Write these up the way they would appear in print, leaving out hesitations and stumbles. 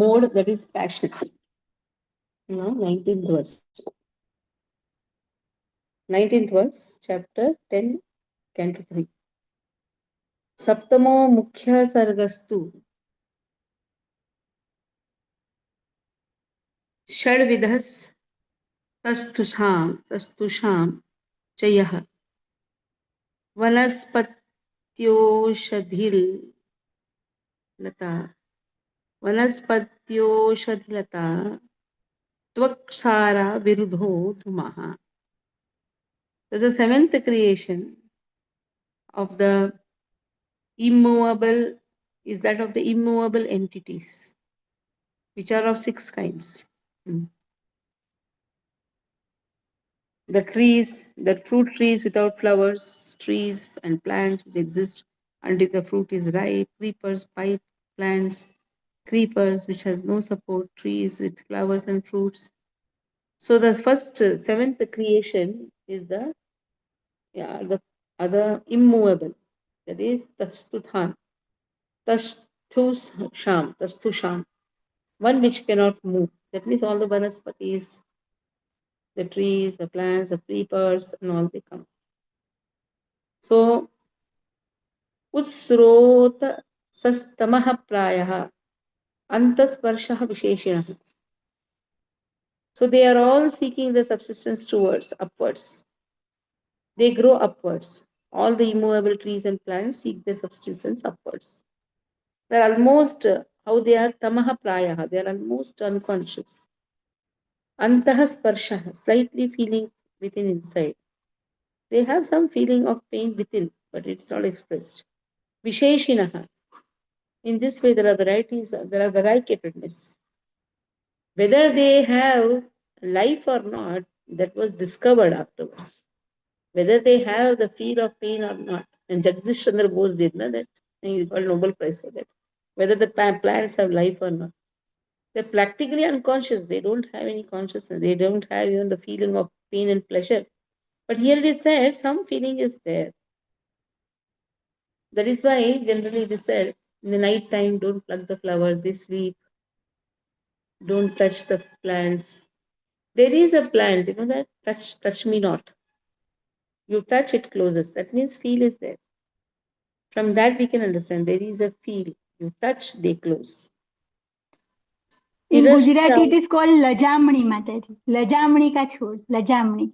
mode that is passion. Now, 19th verse. 19th verse, chapter 10, Canto 3. Saptamo mukhya sargastu षड्विधस् तस्तुषां चयः वनस्पत्योषधिलता त्वक्सारा विरुद्धो धूमः. The seventh creation of the immovable is that of the immovable entities, which are of 6 kinds. The trees, the fruit trees without flowers, trees and plants which exist until the fruit is ripe, creepers, pipe plants, creepers which has no support, trees with flowers and fruits. So the first, seventh creation is the other immovable, that is Tastuthan, Tastusham, one which cannot move. That means all the vanaspatis, the trees, the plants, the creepers, and all they come. So, Utsrota Sastamaha Prayaha Antasparshaha Visheshinaha. So they are all seeking the subsistence towards upwards. They grow upwards. All the immovable trees and plants seek their subsistence upwards. They're almost how they are tamaha prayaha, they are almost unconscious. Antaha sparshaha, slightly feeling within inside. They have some feeling of pain within, but it's not expressed. Visheshinaha. In this way, there are varieties, there are variegatedness. Whether they have life or not, that was discovered afterwards. Whether they have the feel of pain or not. And Jagdish Chandra Bose did that, and he got a Nobel Prize for that. Whether the plants have life or not. They're practically unconscious. They don't have any consciousness. They don't have even the feeling of pain and pleasure. But here it is said, some feeling is there. That is why generally it is said, in the night time, don't pluck the flowers, they sleep. Don't touch the plants. There is a plant, you know that, touch me not. You touch, it closes. That means feel is there. From that we can understand there is a feel. You touch, they close. In Gujarati it is called Lajamni, Mataji. Lajamni ka chhod, Lajamni.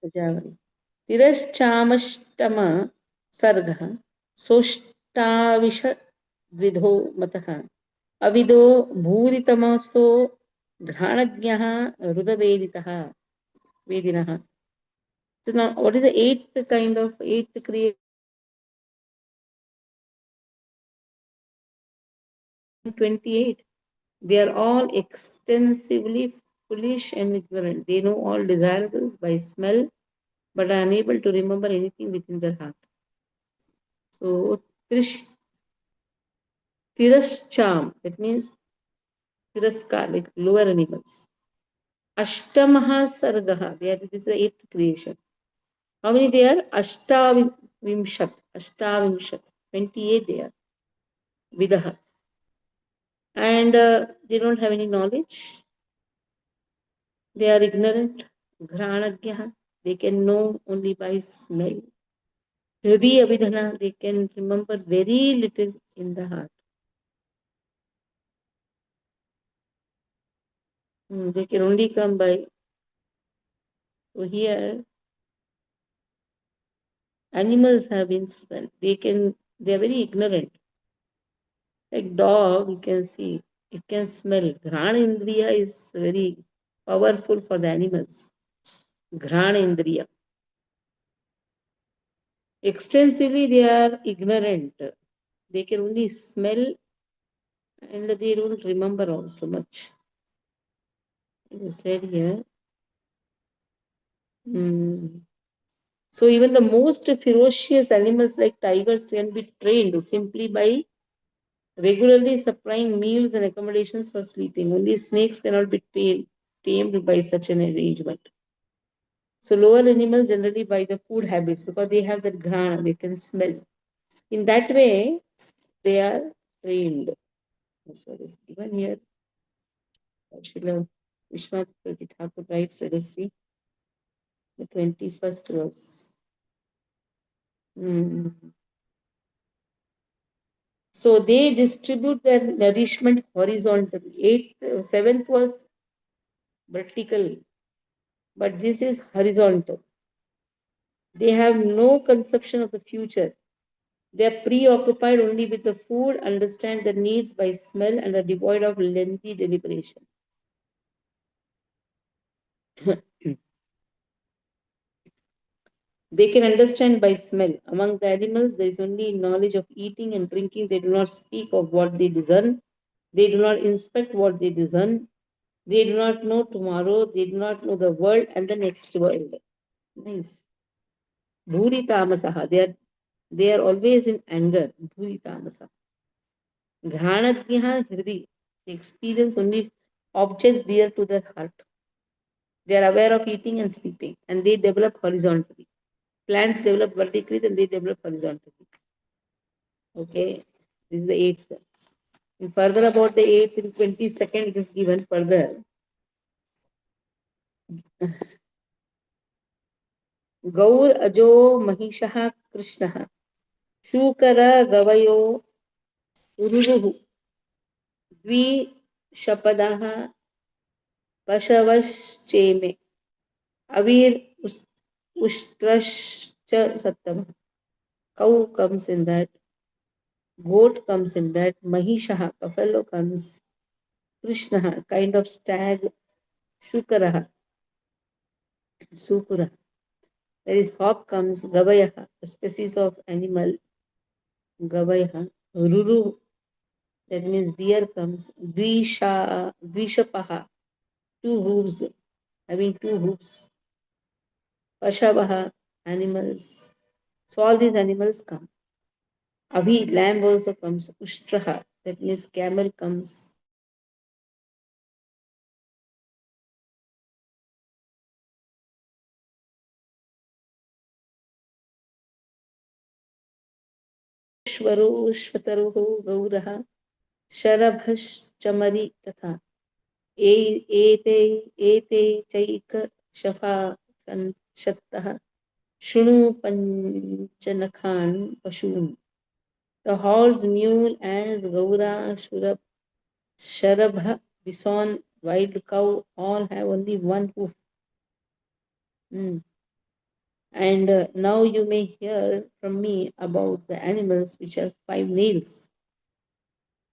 Lajamni. Tiraschamashtama sargha soshtavish vidho matah avido bhuritamaso घ्राणज्ञः हृदवेदितः vedinah. So now what is the eighth creation? 28. They are all extensively foolish and ignorant. They know all desirables by smell, but are unable to remember anything within their heart. So, Tirascham, that means Tiraskar, like lower animals. Ashtamaha Sargaha, this is the eighth creation. How many they are? Ashtavimshat, 28 they are. Vidaha. And they don't have any knowledge. They are ignorant. Granagyaha, they can know only by smell. Hridiya Vidhana, they can remember very little in the heart. They can only come by. So here, animals have been smelled. They are very ignorant. Like dog, you can see, it can smell. Ghrana Indriya is very powerful for the animals. Ghrana Indriya. Extensively, they are ignorant. They can only smell and they don't remember also much. It is said here. So even the most ferocious animals like tigers can be trained simply by regularly supplying meals and accommodations for sleeping. Only snakes cannot be tamed by such an arrangement. So lower animals generally by the food habits, because they have that ghana, they can smell. In that way, they are trained. That's what is given here. Srila Vishwanath Thakur writes, let us see, the 21st verse. So they distribute their nourishment horizontally. Seventh was vertical, but this is horizontal. They have no conception of the future. They are preoccupied only with the food, understand their needs by smell, and are devoid of lengthy deliberation. They can understand by smell. Among the animals, there is only knowledge of eating and drinking. They do not speak of what they discern. They do not inspect what they discern. They do not know tomorrow. They do not know the world and the next world. Nice. Bhuri tamasaha. They are always in anger. Bhuri tamasaha. Ghanadhyaha hridi. They experience only objects dear to their heart. They are aware of eating and sleeping, and they develop horizontally. Plants develop vertically, then they develop horizontally. Okay, this is the eighth. And further about the eighth, in 22nd, it is given further. Gaur ajo mahishaha krishnaha shukara gavayo ururuhu dvi shapadaha pashavascheme avir ustrascha sattam. Cow comes in that, goat comes in that, mahishaha, buffalo comes, krishnaha, kind of stag, shukaraha, supura. There is hawk comes, gavayaha, a species of animal, gavayaha, ruru, that means deer comes, dvishapaha, two hooves, having two hooves, pashavaha, animals. So all these animals come. Avi, lamb also comes, ushtraha, that means camel comes, श्वतरुः गौरः शरभश्चमरि तथा एते एते cheque शफा शत्तः शृणु पञ्चनखान् पशून्. The horse, mule, ass, gaura, sharabha, bison, wild cow, all have only one hoof. And now you may hear from me about the animals which have 5 nails.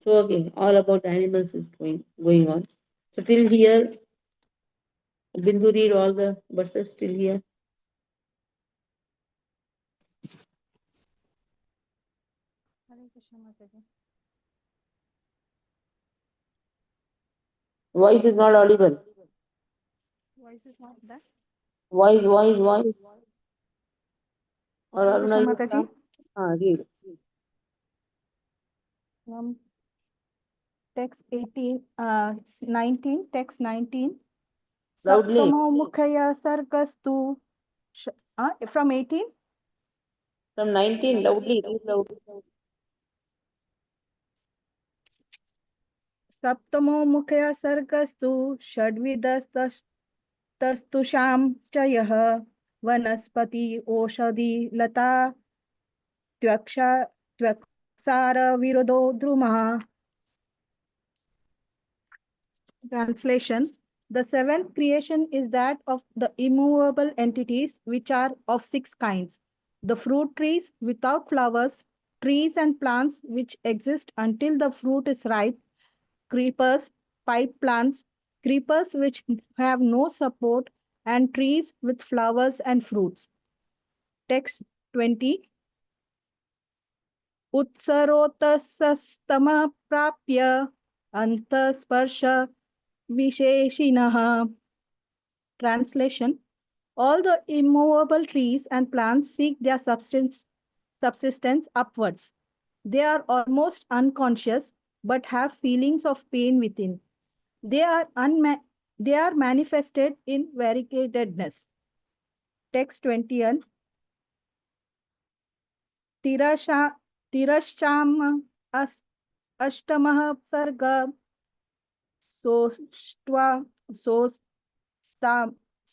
So okay, all about the animals is going on. So till here, Bindu, read all the verses till here. Voice is not audible. Voice is not that. Voice. Or Hare Aruna, Krishna you Mataji. start. Read. From text 18, 19, text 19. Loudly. Saptamo mukhaya sargastu. From 18. From 19, loudly. Read loudly. सप्तमो मुखया सर्गस्तु षड्विधस्तस्तुषां च यः वनस्पति ओषधि लता त्वक्सार विरोधो द्रुमः. Translation. The seventh creation is that of the immovable entities, which are of 6 kinds: the fruit trees without flowers, trees and plants which exist until the fruit is ripe, creepers, pipe plants, creepers which have no support, and trees with flowers and fruits. Text 20. उत्सरोतसस्तमः प्राप्य अंतस्पर्श visheshinah. Translation. All the immovable trees and plants seek their subsistence upwards. They are almost unconscious but have feelings of pain within. They are manifested in variegatedness. Text 21. Tirasha, Tirasham Ashtamah Sarga सोष्ट्वा सोष्टा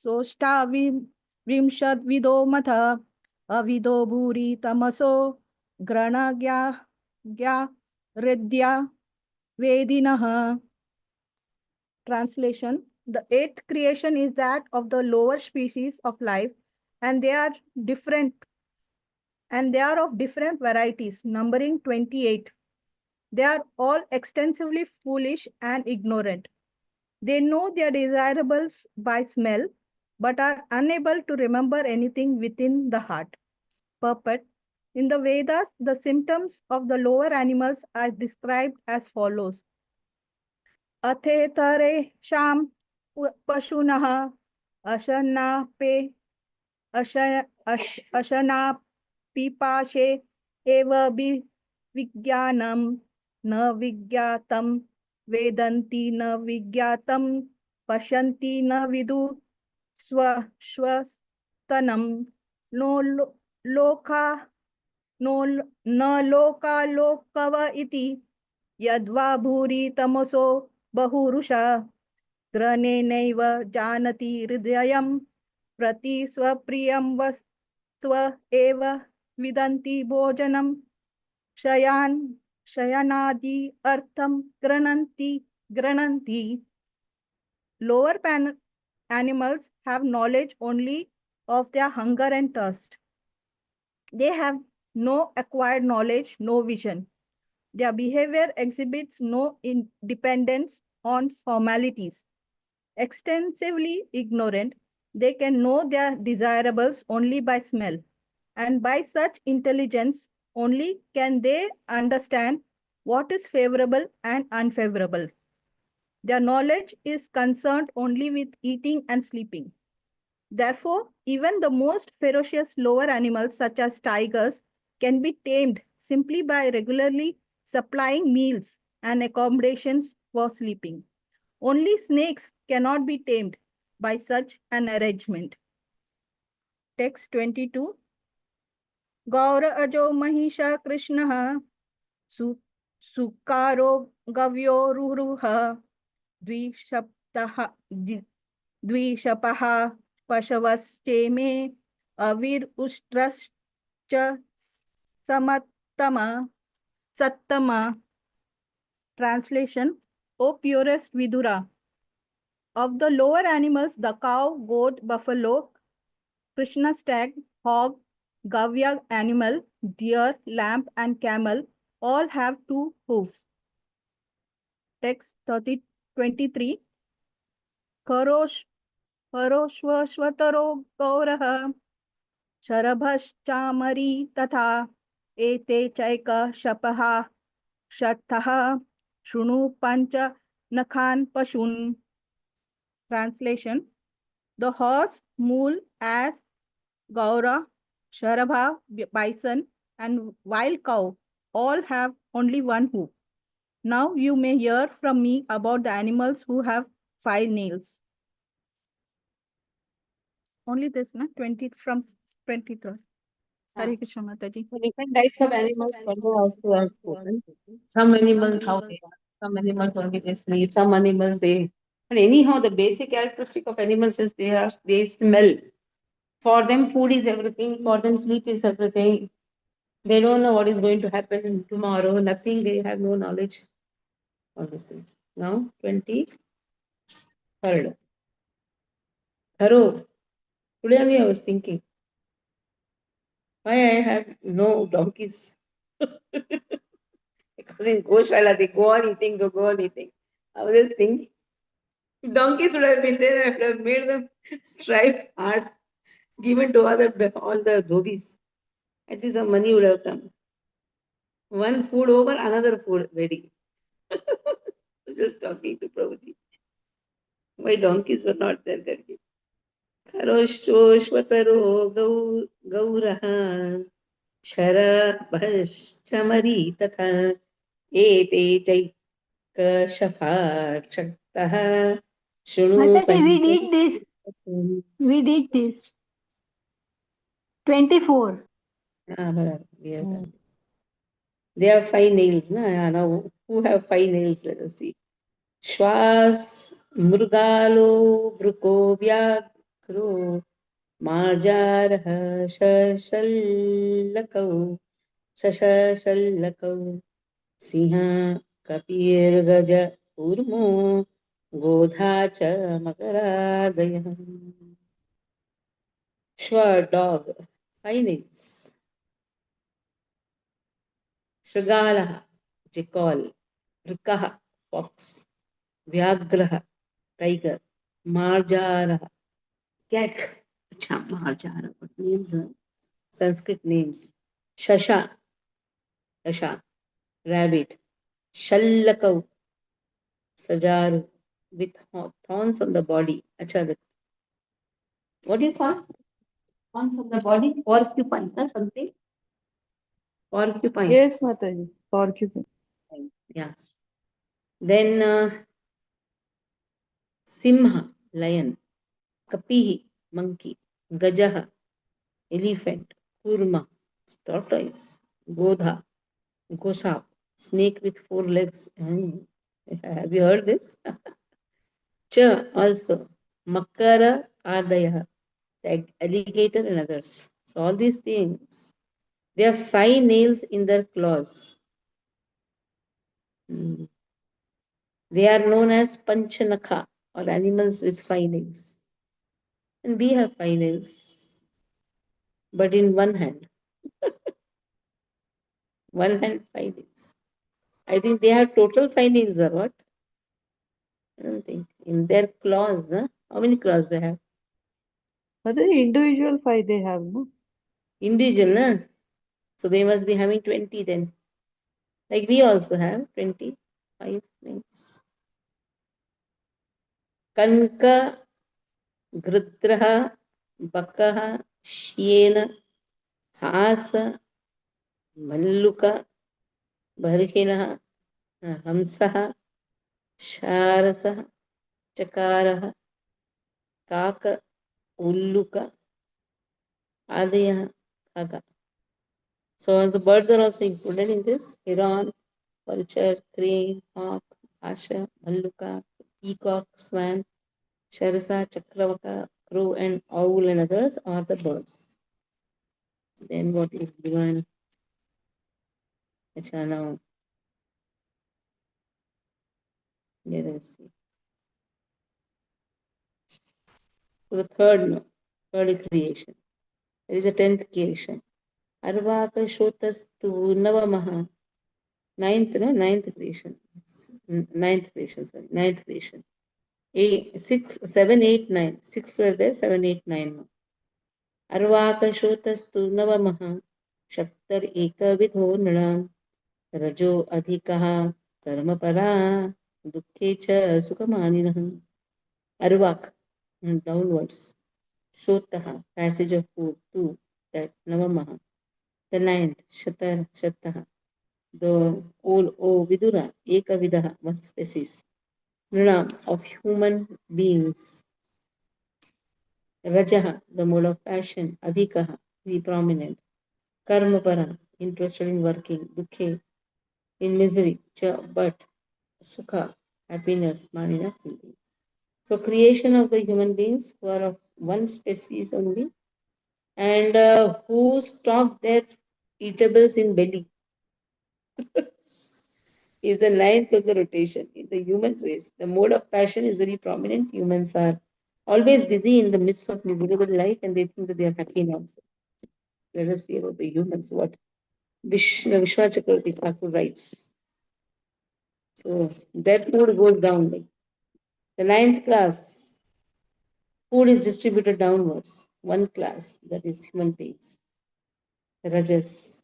सोष्टाविंशद्विदो मथ अविदो भूरि तमसो ग्रणज्ञा ज्ञा हृद्या वेदिनः. Translation: the eighth creation is that of the lower species of life, and they are different and they are of different varieties, numbering 28. They are all extensively foolish and ignorant. They know their desirables by smell, but are unable to remember anything within the heart. Purport: in the Vedas, the symptoms of the lower animals are described as follows. अथेतरेषां पशूनः अशनापे अश अशनापिपाशे एव विज्ञानं न विज्ञातं वेदन्ति न विज्ञातं पश्यन्ति न विदु स्वस्तनं no लोका no न लोकालोकव इति यद्वा भूरि तमसो बहुरुषा ग्रहणेनैव जानति हृदयं प्रति स्वप्रियं वस्त्व एव विदन्ति भोजनं शयनादि अर्थं गृह्णन्ति. Lower animals have knowledge only of their hunger and thirst. They have no acquired knowledge, no vision. Their behavior exhibits no dependence on formalities. Extensively ignorant, they can know their desirables only by smell, and by such intelligence only can they understand what is favorable and unfavorable. Their knowledge is concerned only with eating and sleeping. Therefore, even the most ferocious lower animals, such as tigers, can be tamed simply by regularly supplying meals and accommodations for sleeping. Only snakes cannot be tamed by such an arrangement. Text 22. Gaura ajo mahisha krishnah sukaro gavyo ruruha द्विशपः पशवश्चेमे अविरुष्ट्रश्च sattama. Translation: O purest Vidura, of the lower animals, the cow, goat, buffalo, Krishna stag, hog, Gavya animal, deer, lamb, and camel all have two hooves. Text 23. Karoshvashvataro gaurah शरभश्चामरी तथा एते cheque शपः षट्थः शृणु पंच नखान पशून्. Translation: the horse, mule, ass, gaura, sharabha, bison, and wild cow all have only one hoof. Now you may hear from me about the animals who have 5 nails. Only this, na? 20 from 23rd. Hare Krishna Mataji. So different types of animals Canto also have spoken. Some animals how they are. Some animals only they sleep. Some animals they. But anyhow, the basic characteristic of animals is they smell. For them, food is everything. For them, sleep is everything. They don't know what is going to happen tomorrow. Nothing. They have no knowledge. All these things. Now 23rd. Tharo. Today only I was thinking. Why I have no donkeys? Because in Goshala they go on eating, they go on eating. I was just thinking, if donkeys would have been there, I would have made them strive hard, given to all the dhobis. At least some money would have come. One food over, another food ready. I was just talking to Prabhuji. Why donkeys were not there? Kharoshvashvataro gauraha शरभश्चमरी तथा एते चैकशफाक्षक्तः शृणु Mataji, we did this. 24. Barabar, we have done this. They have 5 nails. Now, who have 5 nails? Let us see. श्वास मृगालो वृको व्याघ्रो मार्जारः शशल्लकौ सिंह कपिर्गज कूर्मो गोधा च मकरादयः. श्व dog, 5 names. शृगालः jackal, वृकः fox, व्याघ्रः tiger, मार्जारः cat. अच्छा, मार्जारः, what means Sanskrit names. Shasha, rabbit. Shallakau, sajaru, with thorns on the body. Acha, what do you call thorns on the body? Porcupine, something? Porcupine. Yes, Mataji. Porcupine. Yeah. Then Simha, lion. Kapihi, monkey. Gajaha, elephant. Kurma, tortoise. Godha, goshap, snake with 4 legs. Have you heard this? Cha, also. Makara, adaya, alligator and others. So all these things, they have 5 nails in their claws. They are known as Panchanakha, or animals with 5 nails. And we have 5 nails, but in one hand. One hand, 5 nails. I think they have total 5 nails or what? I don't think. In their claws, huh? How many claws they have? Mataji, individual 5 they have, no? Individual, nah? So they must be having 20 then. Like we also have 25 nails. Kanka, Grudraha, Bakaha, Shiena, Hasa, Malluka, Barhinaha, Hamsaha, Sharasaha, Chakaraha, Kaka, Ulluka, Adaya, Kaka. So the birds are also included in this. Heron, vulture, crane, hawk, asha, Malluka, peacock, swan, Sharasa, Chakravaka, crow, and owl and others are the birds. Then what is given? Acha, now let us see. So the third is creation. There is a 10th creation. Arvaka Shotastu Navamaha. Ninth creation. Ninth creation, sorry. Ninth creation. 6, 7, 8, 9. 6 were there, 7, 8, 9. Arvaka Shotastu Navamaha. Shaktar Eka Vidho Nram. Rajo Adhikaha Karmapara. Dukhecha Sukhamaninaha. Arvak, downwards. Shotaha, passage of food. 2, that Navamaha. The 9th, Shataha. The all Vidura, Eka Vidaha, one species. Nunam, of human beings. Rajaha, the mode of passion. Adhikaha, the prominent. Karmapara, interested in working. Dukhe, in misery. Cha, but. Sukha, happiness. Manina, feeling. So creation of the human beings who are of one species only, and who stock their eatables in belly is the 9th of the rotation in the human race. The mode of passion is very prominent. Humans are always busy in the midst of miserable life and they think that they are happy now. Let us see about the humans, what Vishwa Chakravarti Thakur writes. So their food goes down. Like the 9th class, food is distributed downwards. One class, that is human beings. Rajas.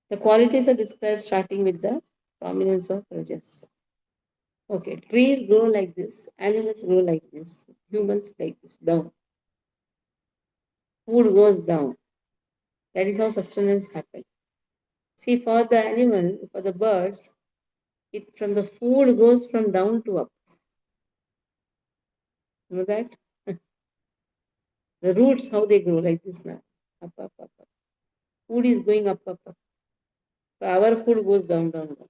The qualities are described starting with the prominence of Rajas. Okay, trees grow like this, animals grow like this, humans like this, down. Food goes down. That is how sustenance happens. See, for the animal, for the birds, it from the food goes from down to up. You know that? The roots, how they grow like this now. Up, up, up, up. Food is going up, up, up. So our food goes down, down, down.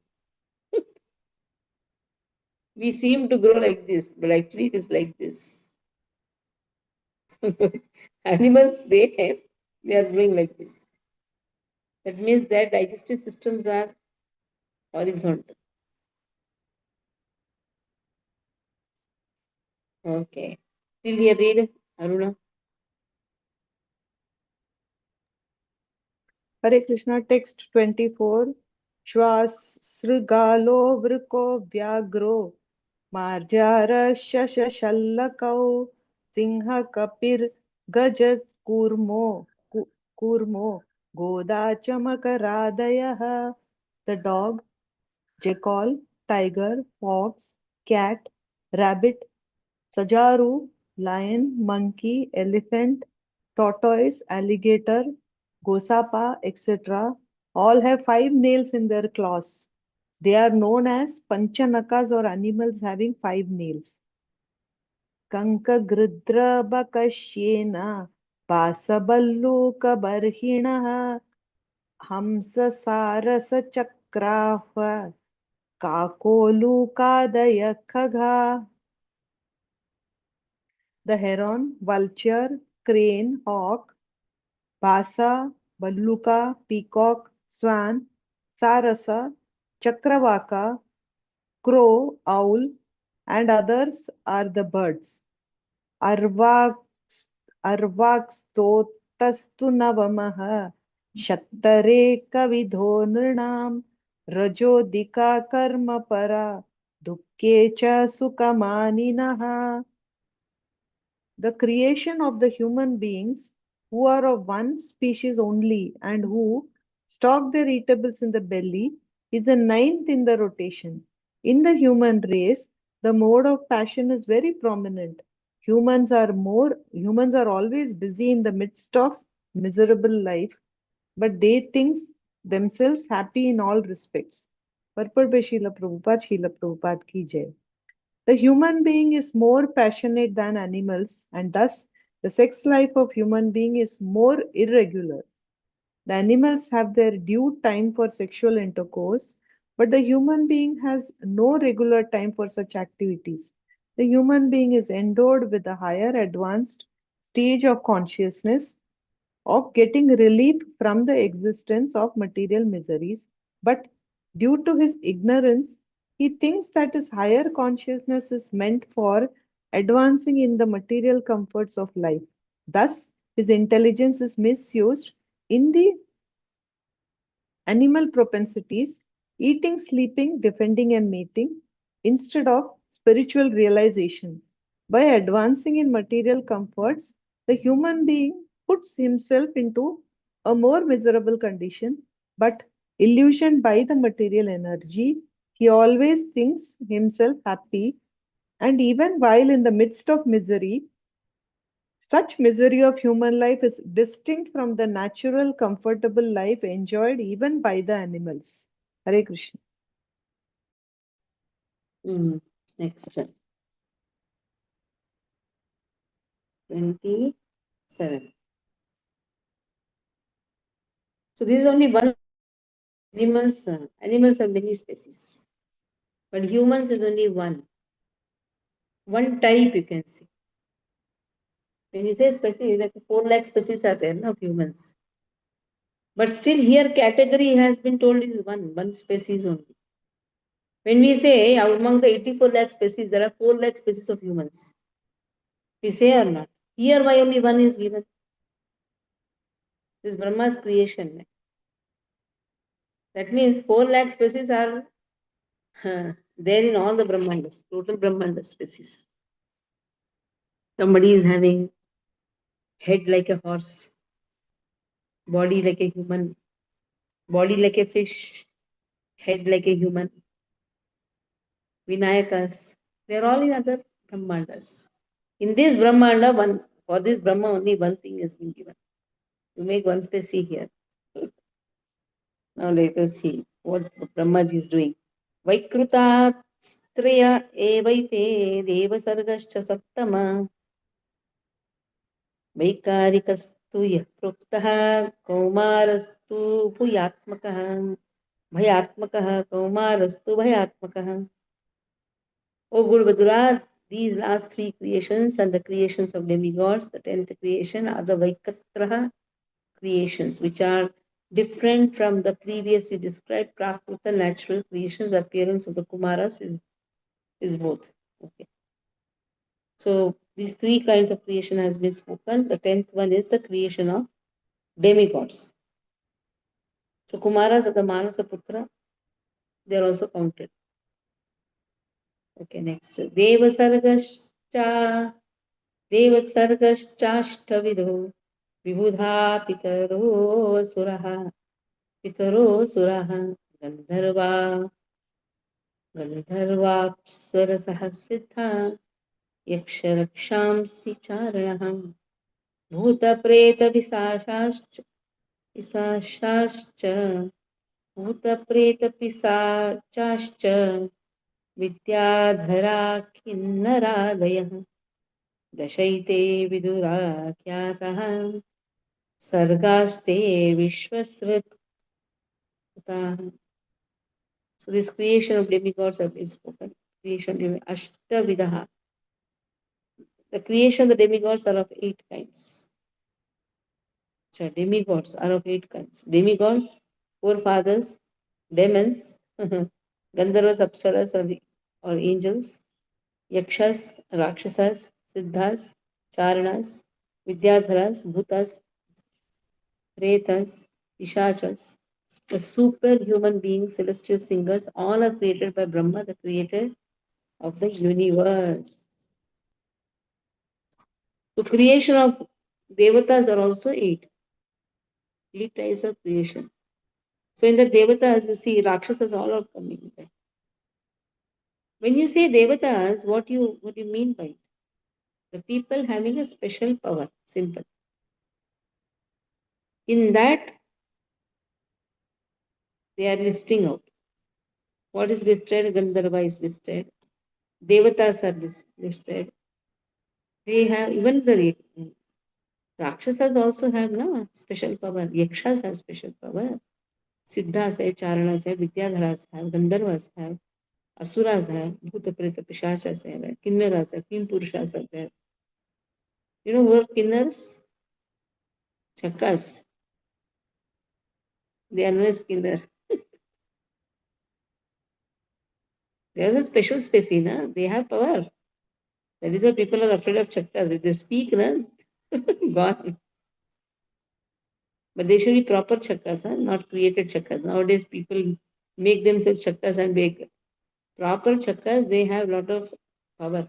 We seem to grow like this, but actually it is like this. Animals, they are growing like this. That means their digestive systems are horizontal. Okay. Till here read, Aruna. Hare Krishna, text 24. Shvasrigalo vriko vyagro marjara shashashallakau singha kapir gajat kurmo goda chamakaradayah. The dog, jackal, tiger, fox, cat, rabbit, sajaru, lion, monkey, elephant, tortoise, alligator, gosapa, etc. all have 5 nails in their claws. They are known as panchanakas or animals having 5 nails. Kankagrudrabakashyena Pasaballukabarhinah Hamsasaраsachakraha Kakolukadayakagha. The heron, vulture, crane, hawk, basa, balluka, peacock, swan, sarasa, chakravaka, crow, owl, and others are the birds. Arvakstotastu navamah shattare kavidho nrinam rajodika karma para dukke cha sukamaninaha. The creation of the human beings who are of one species only and who stock their eatables in the belly is the ninth in the rotation. In the human race, the mode of passion is very prominent. Humans are always busy in the midst of miserable life, but they think themselves happy in all respects. Purport by Srila Prabhupada ki jai. The human being is more passionate than animals, and thus the sex life of human being is more irregular. The animals have their due time for sexual intercourse, but the human being has no regular time for such activities. The human being is endowed with a higher advanced stage of consciousness of getting relief from the existence of material miseries, but due to his ignorance, he thinks that his higher consciousness is meant for advancing in the material comforts of life. Thus, his intelligence is misused in the animal propensities, eating, sleeping, defending, and mating, instead of spiritual realization. By advancing in material comforts, the human being puts himself into a more miserable condition, but illusioned by the material energy, he always thinks himself happy, and even while in the midst of misery, such misery of human life is distinct from the natural, comfortable life enjoyed even by the animals. Hare Krishna. Next. 27. So this is only one. Animals have many species, but humans is only one. One type you can see. When you say species, like 4 lakh species are there of humans. But still here category has been told is one species only. When we say among the 84 lakh species, there are 4 lakh species of humans. We say or not? Here why only one is given? This Brahma's creation. That means 4 lakh species are there in all the Brahmandas, total Brahmanda species. Somebody is having head like a horse, body like a human, body like a fish, head like a human. Vinayakas, they are all in other Brahmandas. In this Brahmanda, for this Brahma only one thing has been given. To make one species here. Now let us see what Brahmaji is doing. Vaikruta straya evaite devasargascha sattama वैकारिकस्तु यः प्रोक्तः कौमारस्तु भूयात्मकः भयात्मकः कौमारस्तु भयात्मकः O good Vidura, these last three creations and the creations of demigods, the 10th creation, are the Vaikatraha creations, which are different from the previously described Prakruta natural creations. Appearance of the Kumaras is both. Okay. So these three kinds of creation has been spoken. The 10th one is the creation of demigods. So Kumaras are the Manasa Putra. They are also counted. Okay, next. Devasargascha Devasargaschaஷ்டவிதோ विबुधा पितरो सुरः गन्धर्वा गन्धर्वाप्सरसः सिद्धा यक्षरक्षांसि चारणः भूतप्रेतपिशाचाश्च पिशाचाश्च भूतप्रेतपिशाचाश्च Vidyadhara किन्नरादयः दशैते विदुराख्यातः सर्गास्ते विश्वसृक्ताः. So this creation of demigods have been spoken. Creation of Ashtavidaha. The creation of the demigods are of 8 kinds. So demigods are of 8 kinds. Demigods, forefathers, demons, Gandharvas, Apsaras or angels, Yakshas, Rakshasas, Siddhas, Charanas, Vidyadharas, Bhutas, Pretas, Pishachas, the superhuman beings, celestial singers, all are created by Brahma, the creator of the universe. So creation of devatas are also 8. 8 types of creation. So in the devatas, you see Rakshasas all are coming there. When you say devatas, what you mean by it? The people having a special power. Simple. In that, they are listing out. What is listed? Gandharva is listed. Devatas are listed. They have even the Rakshasas also have no special power. Yakshas have special power. Siddhas have, Charanas have, Vidyadharas have, Gandharvas have, Asuras have, Bhuta Preta Pishachas have, Kinnaras have, Kim Purushas are there. You know who are Kinnars? Chakkas. They are known as Kinnar. They are a special species, na? They have power. That is why people are afraid of Chakkas. If they speak, na, gone. But they should be proper Chakkas, not created Chakkas. Nowadays, people make themselves Chakkas and bake. Proper Chakkas, they have a lot of power.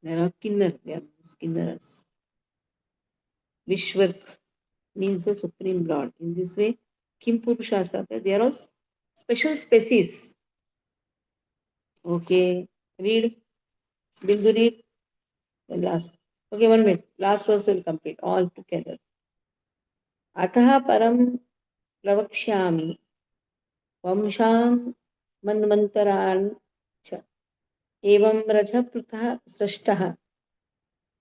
They are Kinnar, they are Kinnaras. Vishwark means the Supreme Lord. In this way, Kim Purushas are there. They are all special species. Okay, read. Bindu read. The last. Okay, 1 minute. Last verse will complete all together. अतः परं प्रवक्ष्यामि वंशान् मन्वन्तरान् च एवं रजपृथः सृष्टः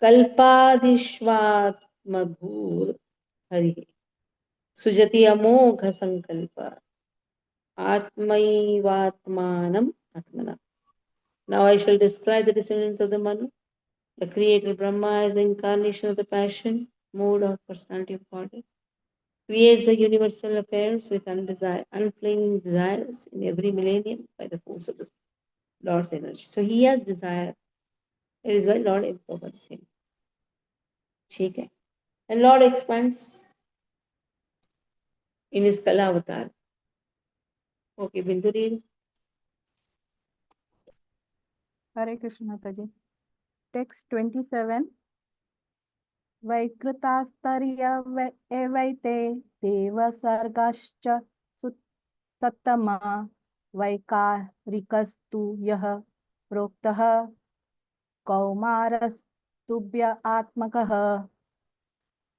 कल्पादिष्वात्मभूर्हरिः सुजति अमोघ संकल्प आत्मैवात्मानम् आत्मना. Now I shall describe the descendants of the Manu. The creator Brahma is the incarnation of the passion, mode of personality of God. Creates the universal affairs with unflaming desires in every millennium by the force of the Lord's energy. So he has desire. It is why Lord empowers him. Okay. And Lord expands in his Kala avatar. Okay, Bindu read. Hare Krishna Mataji. Text 27. Vaikritastarya evaite deva sargascha sattama vaikarikastu yah proktah kaumarastubhya atmakah.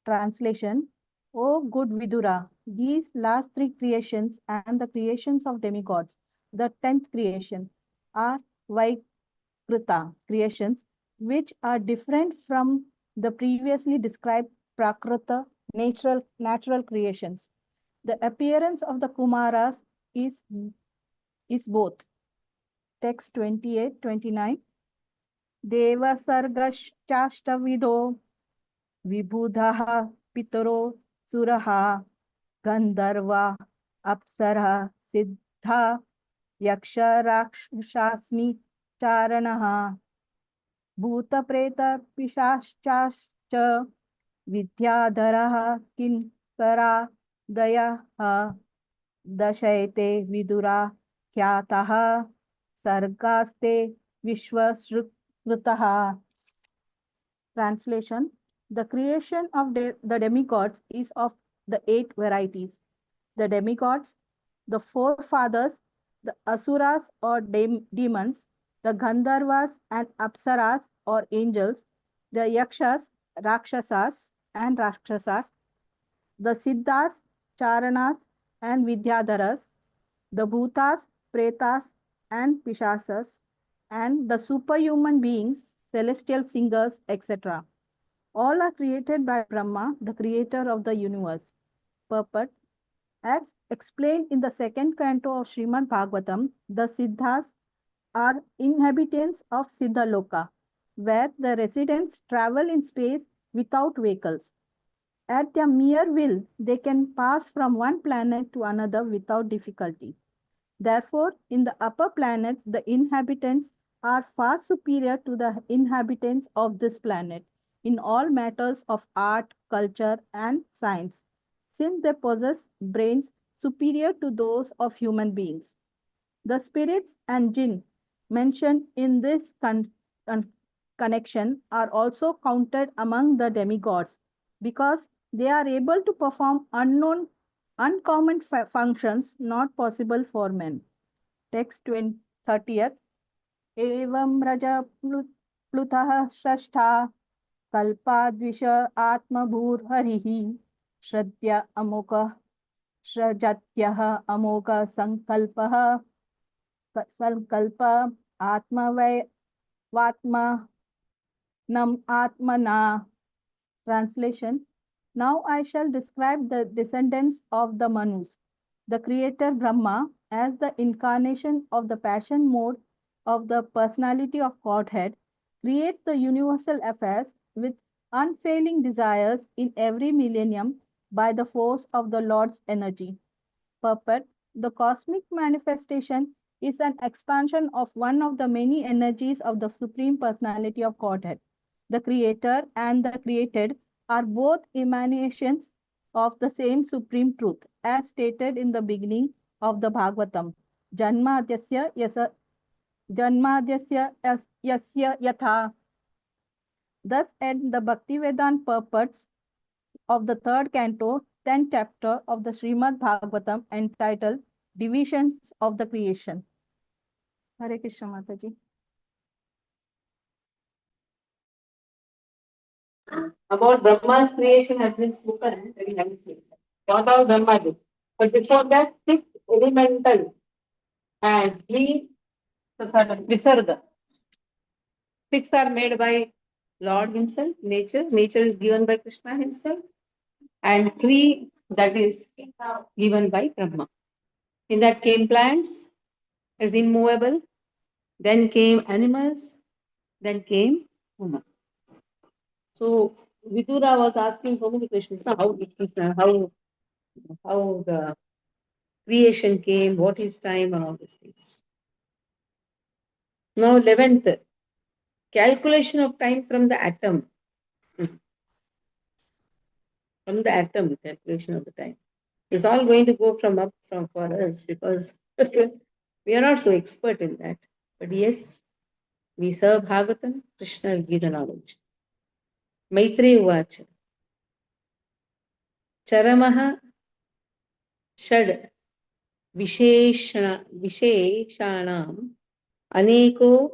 Translation. O good Vidura, these last 3 creations and the creations of demigods, the 10th creation, are Vaikrita creations, which are different from the previously described Prakrita natural creations. The appearance of the Kumaras is both. text 28-29. Devasargashchastavidho vibhudah pitaro suraha gandharva apsara siddha yaksha rakshasmi charanaha bhutapreta pishashcha vidyadharah kinkara dayaha dashayate vidura khyataha sargaste vishwasrutaha. Translation: the creation of the demigods is of the 8 varieties. The demigods, the forefathers, the asuras or demons, the gandharvas and apsaras or angels, the yakshas, rakshasas, the siddhas, charanas and vidyadharas, the bhutas, pretas and pishasas, and the superhuman beings, celestial singers, etc. All are created by Brahma, the creator of the universe. Purport: as explained in the second canto of Srimad Bhagavatam, the Siddhas are inhabitants of Siddhaloka, where the residents travel in space without vehicles. At their mere will, they can pass from one planet to another without difficulty. Therefore, in the upper planets, the inhabitants are far superior to the inhabitants of this planet in all matters of art, culture, and science, since they possess brains superior to those of human beings. The spirits and jinn mentioned in this connection are also counted among the demigods because they are able to perform uncommon functions not possible for men. Text 30th. Evam raja plutah shrashta kalpadvish atmabhur harihi shradya amoka srajatyah amoka sankalpa atma nam atmana. Translation: now I shall describe the descendants of the Manus. The creator Brahma, as the incarnation of the passion mode of the personality of Godhead, creates the universal affairs with unfailing desires in every millennium by the force of the Lord's energy. Purport: the cosmic manifestation is an expansion of one of the many energies of the Supreme Personality of Godhead. The Creator and the created are both emanations of the same Supreme Truth, as stated in the beginning of the Bhagavatam. Janmadhyasya yasya yatha. Thus end the Bhaktivedanta purports of the third canto, 10th chapter of the Srimad Bhagavatam, entitled Divisions of the Creation. Hare Krishna Mataji. About Brahma's creation has been spoken very nicely. What all Brahma did. But before that, 6 elemental and 3 visarga. 6 are made by Lord himself, nature. Nature is given by Krishna himself. And 3 that is given by Brahma. In that came plants as immovable. Then came animals. Then came human. So Vidura was asking so many questions. How the creation came, what is time, and all these things. Now 11th, calculation of time from the atom. From the atom, calculation of the time. It's all going to go from for us because we are not so expert in that. But yes, we serve Bhagavatam, Krishna will give the knowledge. Maitreya Uvacha. Charamaha Shad Visheshanam Aneko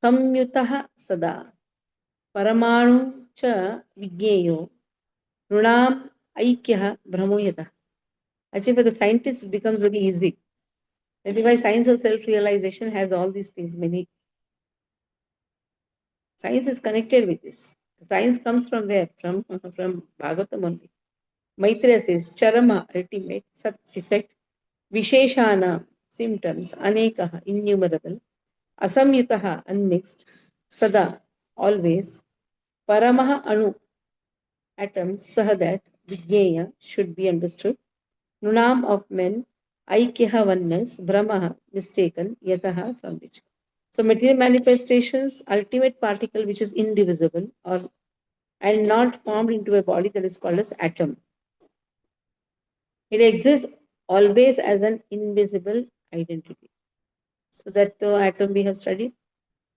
Samyutah Sada Paramanu Cha Vigneyo Runam Aikyah Brahmoyata. Actually, for the scientists, it becomes very easy. That is why science of self-realization has all these things. Many science is connected with this. Science comes from where? From Bhagavatam only. Maitreya says, Charama, ultimate, Sat, effect, Visheshana, symptoms, anekah, innumerable, asamyutah, unmixed, sada, always, paramaha anu, atoms, saha that, vigneya, should be understood, nunam of men, aikyaha, oneness, brahmaha, mistaken, yataha, from which. So material manifestations, ultimate particle which is indivisible or and not formed into a body, that is called as atom. It exists always as an invisible identity. So that the atom we have studied,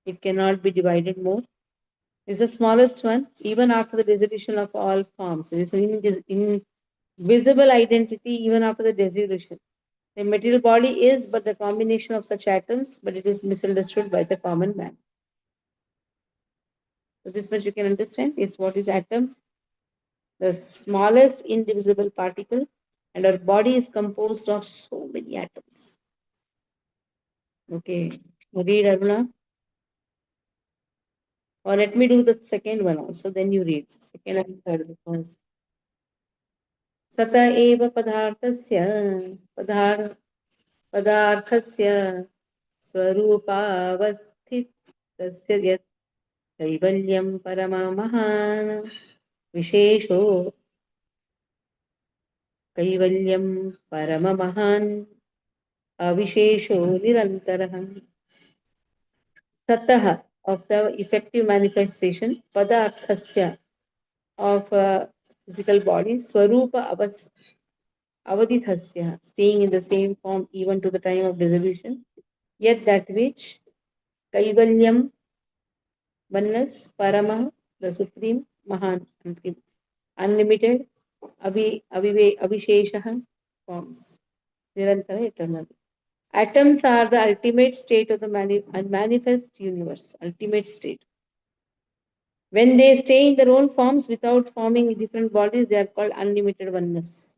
it cannot be divided more. It's the smallest one, even after the dissolution of all forms. It is an invisible identity even after the dissolution. The material body is but the combination of such atoms, but it is misunderstood by the common man. So this much you can understand is what is atom, the smallest indivisible particle, and our body is composed of so many atoms. Okay, read Aruna. Or let me do the second one also, then you read. Second and third because Sata eva पदार्थस्य स्वरूपावस्थितस्य यत् कैवल्यं परममहान् विशेषो कैवल्यं परममहान् अविशेषो निरन्तरः. Satah of the effective manifestation, padarthasya of physical body, swarupa avadithasya, staying in the same form even to the time of dissolution, yet that which kaivalyam, oneness, parama, the supreme, mahan, unlimited, avisheshah, forms, nirantara, eternal. Atoms are the ultimate state of the manifest universe, ultimate state. When they stay in their own forms without forming different bodies, they are called unlimited oneness.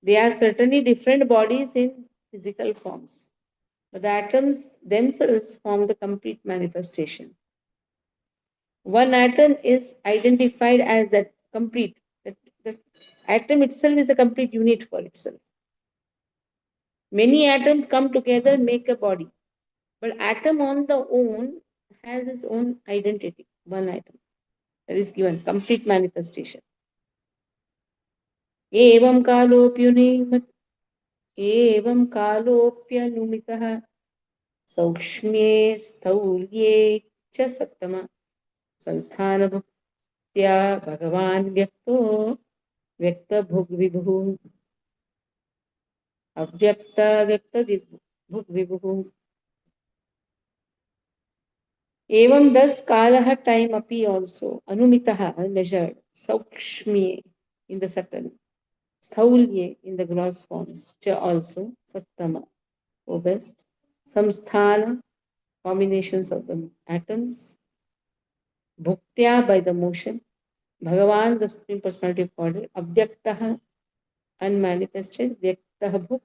They are certainly different bodies in physical forms, but the atoms themselves form the complete manifestation. One atom is identified as that complete. The atom itself is a complete unit for itself. Many atoms come together, make a body. But atom on the own has its own identity, one atom. That is given, complete manifestation. एवं कालोऽप्यनुमितः सौक्ष्म्ये स्थौल्ये च सप्तम संस्थानभुक्त्या भगवान् व्यक्तो व्यक्तभुग्विभुः अव्यक्तव्यक्तभुग्विभुः. Evam thus kalaha time api also anumitaha measured saukshmye in the subtle, sthaulye in the gross forms, cha also sattama, O best, samsthana combinations of the atoms, bhuktya by the motion, Bhagavan the supreme personality of order, avyaktaha unmanifested, vyaktah bhuk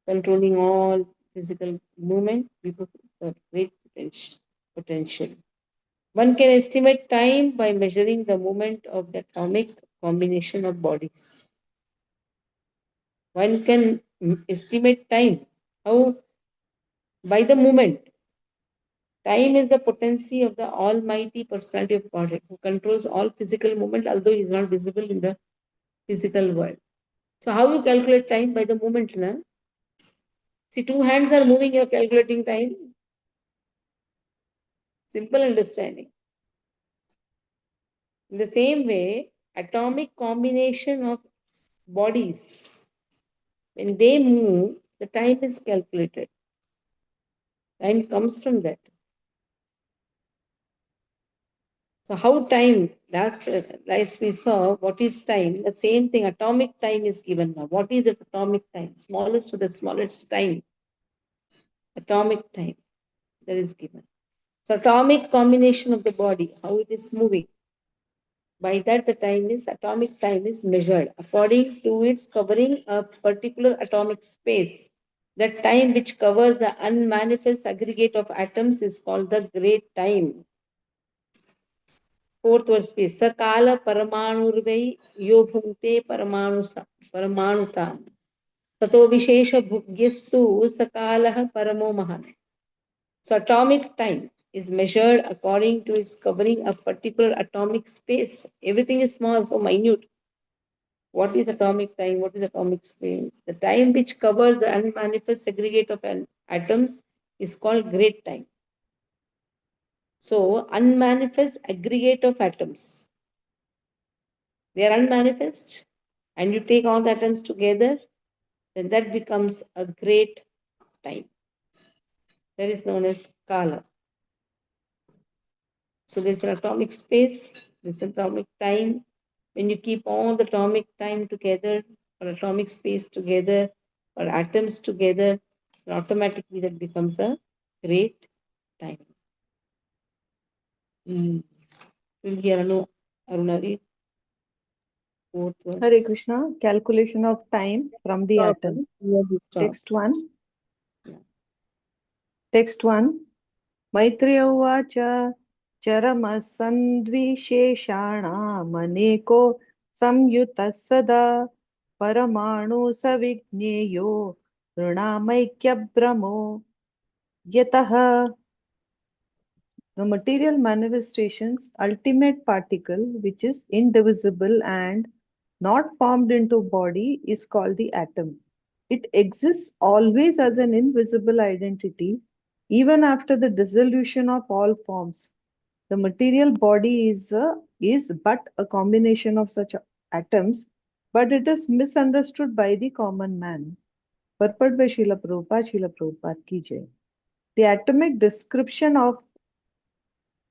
controlling all physical movement, vibhu the great potential. One can estimate time by measuring the movement of the atomic combination of bodies. One can estimate time. How? By the movement. Time is the potency of the Almighty Personality of God who controls all physical movement, although he is not visible in the physical world. So, how you calculate time? By the movement, na? See, two hands are moving, you are calculating time. Simple understanding. In the same way, atomic combination of bodies, when they move, the time is calculated. Time comes from that. So how time, last we saw, what is time? The same thing, atomic time is given now. What is it, atomic time? Smallest to the smallest time. Atomic time that is given. So atomic combination of the body, how it is moving. By that the time is, atomic time is measured according to its covering a particular atomic space. That time which covers the unmanifest aggregate of atoms is called the great time. Fourth verse is Sakala Paramanurvai Yo Bhunte Paramanutam. Tato Vishesha Bhugyastu Sakalaha Paramo Mahan. So atomic time is measured according to its covering a particular atomic space. Everything is small, so minute. What is atomic time? What is atomic space? The time which covers the unmanifest segregate of atoms is called great time. So, unmanifest aggregate of atoms. They are unmanifest, and you take all the atoms together, then that becomes a great time. That is known as Kala. So, there's an atomic space, there's atomic time. When you keep all the atomic time together, or atomic space together, or atoms together, then automatically that becomes a great time. We'll hear Aruna read fourth Hare verse. Krishna, calculation of time from the Stop, atom. here we stop. Text 1. Yeah. Text 1. Maitreya uvacha charamasandvisheषाणामनेको संयुतः सदा परमाणु सविज्ञेयो ऋणामैक्यभ्रमो यतः. The material manifestation's ultimate particle, which is indivisible and not formed into body, is called the atom. It exists always as an invisible identity, even after the dissolution of all forms. The material body is but a combination of such atoms, but it is misunderstood by the common man. Purport by Srila Prabhupada ki jai. The atomic description of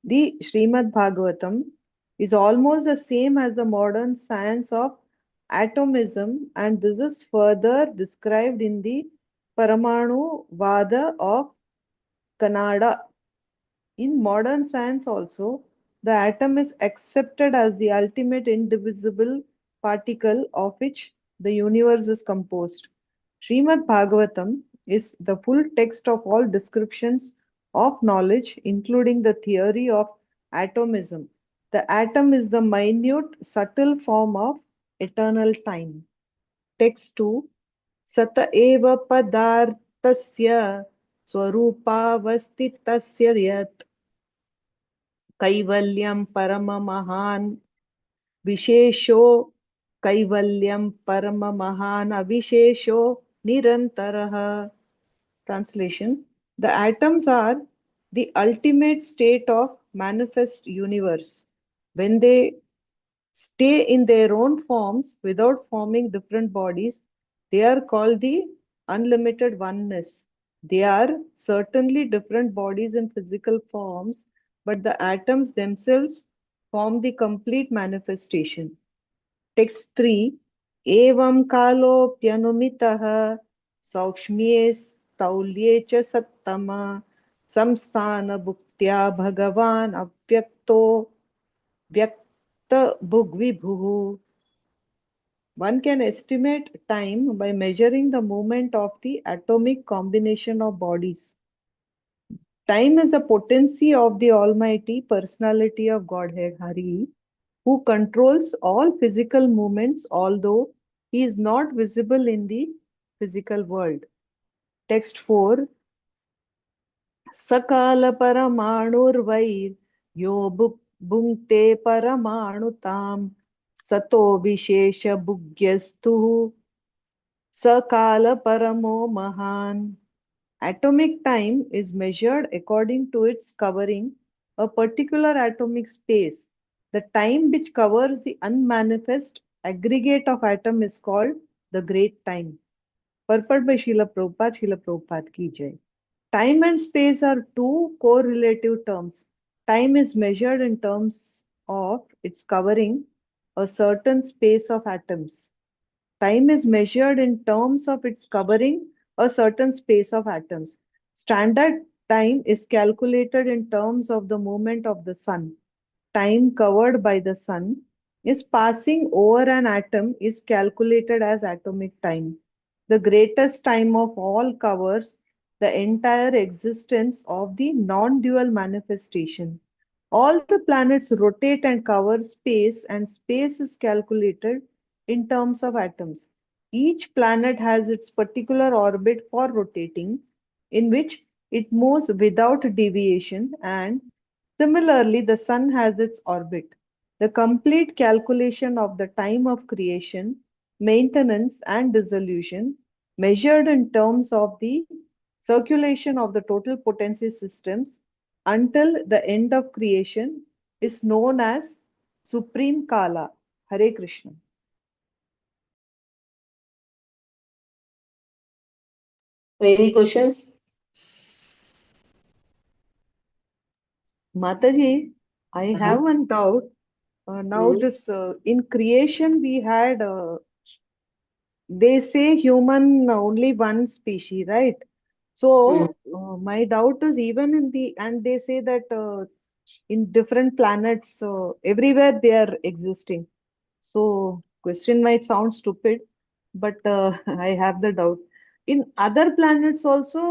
the Srimad Bhagavatam is almost the same as the modern science of atomism, and this is further described in the Paramanu Vada of Kannada. In modern science also, the atom is accepted as the ultimate indivisible particle of which the universe is composed. Srimad Bhagavatam is the full text of all descriptions of knowledge, including the theory of atomism. The atom is the minute, subtle form of eternal time. Text 2. Sata eva padartasya स्वरूपावस्थितस्य यत् कैवल्यं परममहान् विशेषो कैवल्यं परममहान् अविशेषो निरन्तरः. Translation. The atoms are the ultimate state of manifest universe. When they stay in their own forms without forming different bodies, they are called the unlimited oneness. They are certainly different bodies in physical forms, but the atoms themselves form the complete manifestation. Text 3. Evam kalopyanumitah saukshmye staulye cha sattama samsthana bhuktya bhagavan avyakto vyakta bhugvibhuhu. One can estimate time by measuring the movement of the atomic combination of bodies. Time is a potency of the Almighty Personality of Godhead, Hari, who controls all physical movements, although he is not visible in the physical world. Text 4. Sakala paramanurvair yo bhungte paramanutam sato vishesha bhugyastu sakala paramo mahan. Atomic time is measured according to its covering a particular atomic space. The time which covers the unmanifest aggregate of atom is called the great time. Purport by Srila Prabhupada ki jai. Time and space are two correlative terms. Time is measured in terms of its covering a certain space of atoms. Time is measured in terms of its covering a certain space of atoms. Standard time is calculated in terms of the movement of the sun. Time covered by the sun is passing over an atom is calculated as atomic time. The greatest time of all covers the entire existence of the non-dual manifestation. All the planets rotate and cover space, and space is calculated in terms of atoms. each planet has its particular orbit for rotating, in which it moves without deviation, and similarly, the sun has its orbit. The complete calculation of the time of creation, maintenance, and dissolution, measured in terms of the circulation of the total potency systems until the end of creation, is known as Supreme Kala. Hare Krishna. Any questions? Mataji, I have one doubt. Now, Mhm. this in creation, we had, they say human only one species, right? Mhm. So, my doubt is even in the, and they say that in different planets, everywhere they are existing. So, question might sound stupid, but I have the doubt. In other planets also,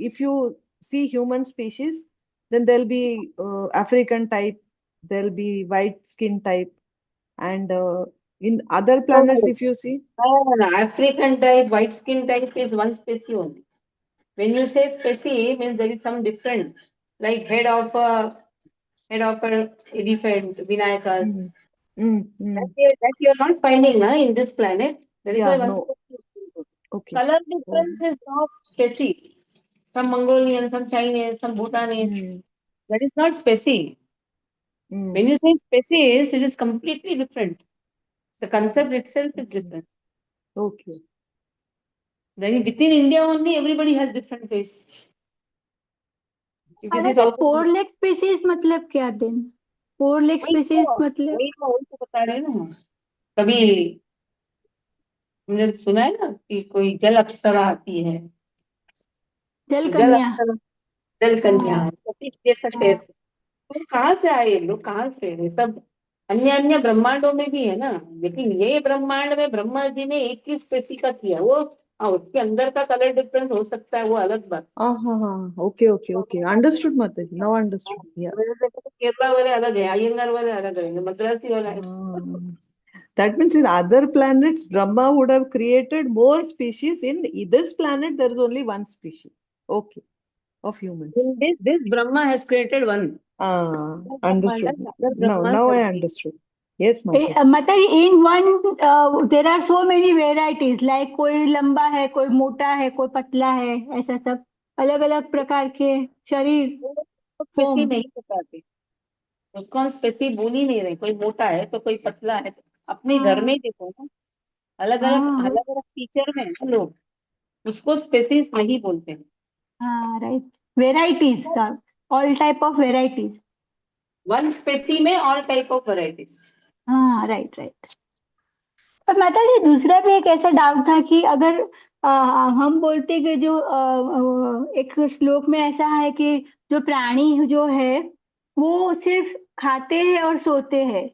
if you see human species, then there'll be African type, there'll be white skin type, and in other planets, No, if you see, no, African type, white skin type is one species only. When you say species, means there is some different, like head of a elephant, Vinayakas. mm, mm. That you are not finding in this planet. That is why Yeah, one no, species is good. okay. Color Oh, difference is not species. Some Mongolian, some Chinese, some Bhutanese. mm, That is not species. mm, When you say species, it is completely different. The concept itself is okay, different. okay. Then within India only, everybody has different face. If you अरे see तो South Indian, 4 leg species मतलब क्या दिन? 4 leg वही species तो मतलब वही तो बता रहे हैं ना। कभी हमने सुना है ना कि कोई जल अप्सरा आती है, जल तो जल कन्या। अप्सरा, जल कन्या, हाँ सतीश जैसा शेर। हाँ तो कहाँ से आए ये लोग, कहाँ से ये सब? अन्य अन्य ब्रह्मांडों में भी है ना, लेकिन ये ब्रह्मांड में ब्रह्मा जी ने एक ही स्पेसी का किया वो। हाँ, उसके अंदर का कलर डिफरेंस हो सकता है, वो अलग बात। Okay, okay, okay. Understood, Mataji. Now understood. Yeah. मेरे देखो तो केरला वाले अलग है, अयंगार वाले अलग है, मद्रासी वाला है। Ah. That means in other planets, Brahma would have created more species. In this planet, there is only one species. Okay, of humans. This Brahma has created one. Understood. Other Brahmas Now have I been. understood. Yes, Mataji. मतलब in one there are so many varieties, like कोई लंबा है, कोई मोटा है, कोई पतला है, ऐसा सब अलग अलग प्रकार के शरीर, वो स्पेसी फॉर्म। नहीं बताते, उसको हम स्पेसी बोल ही नहीं रहे। कोई मोटा है तो कोई पतला है, अपने घर में हाँ ही देखो ना, अलग अलग हाँ अलग अलग फीचर में है ना लोग, उसको स्पेसीज नहीं बोलते हैं। हाँ right, varieties, all type of varieties. One species में ऑल टाइप ऑफ वैरायटीज। हाँ राइट राइट। पर माता जी दूसरा भी एक ऐसा डाउट था कि अगर हम बोलते कि जो एक श्लोक में ऐसा है कि जो प्राणी जो है वो सिर्फ खाते हैं और सोते हैं,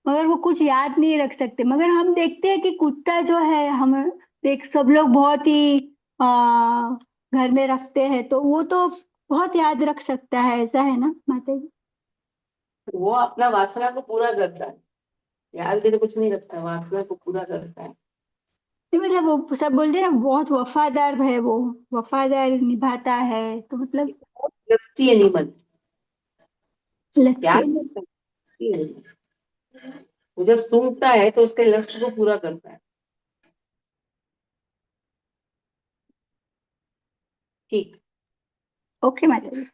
मगर वो कुछ याद नहीं रख सकते। मगर हम देखते हैं कि कुत्ता जो है, हम देख सब लोग बहुत ही घर में रखते हैं, तो वो तो बहुत याद रख सकता है, ऐसा है ना माता जी? वो अपना वासना को पूरा करता है, याद भी तो कुछ नहीं रखता, वासना को पूरा करता है। तो मतलब वो सब बोलते हैं ना बहुत वफादार है, वो वफादार निभाता है, तो मतलब लस्टी एनिमल, लगती याद है। करता है, lusty animal। वो जब सूंघता है तो उसके लस्ट को पूरा करता है। ठीक। Okay madam.